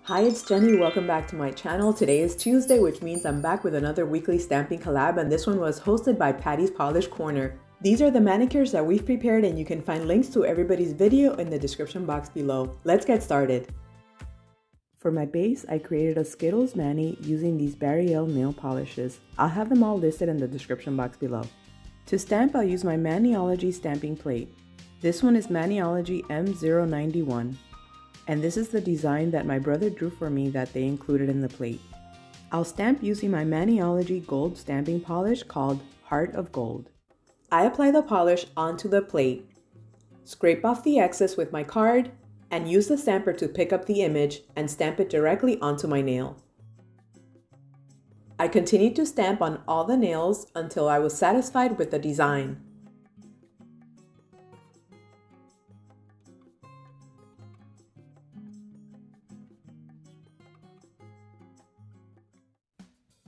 Hi, it's Jenny. Welcome back to my channel. Today is Tuesday, which means I'm back with another weekly stamping collab, and this one was hosted by Patty's Polish Corner. These are the manicures that we've prepared, and you can find links to everybody's video in the description box below. Let's get started. For my base, I created a Skittles Mani using these Barielle nail polishes. I'll have them all listed in the description box below. To stamp, I'll use my Maniology stamping plate. This one is Maniology M091. And this is the design that my brother drew for me that they included in the plate. I'll stamp using my Maniology gold stamping polish called Heart of Gold. I apply the polish onto the plate, scrape off the excess with my card, and use the stamper to pick up the image and stamp it directly onto my nail. I continued to stamp on all the nails until I was satisfied with the design.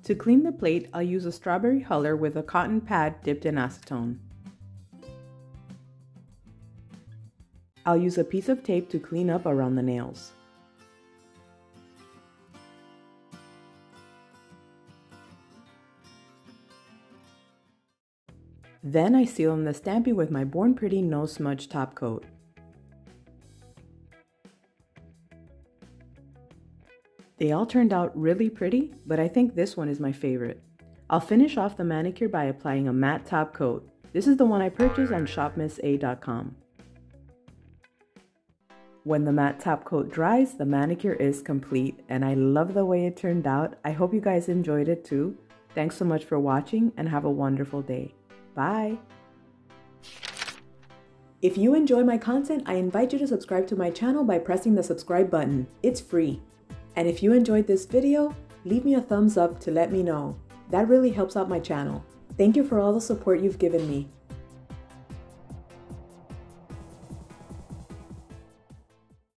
To clean the plate, I'll use a strawberry color with a cotton pad dipped in acetone. I'll use a piece of tape to clean up around the nails. Then I seal in the stamping with my Born Pretty No Smudge top coat. They all turned out really pretty, but I think this one is my favorite. I'll finish off the manicure by applying a matte top coat. This is the one I purchased on shopmissa.com. When the matte top coat dries, the manicure is complete, and I love the way it turned out. I hope you guys enjoyed it too. Thanks so much for watching and have a wonderful day. Bye! If you enjoy my content, I invite you to subscribe to my channel by pressing the subscribe button. It's free. And if you enjoyed this video, leave me a thumbs up to let me know. That really helps out my channel. Thank you for all the support you've given me.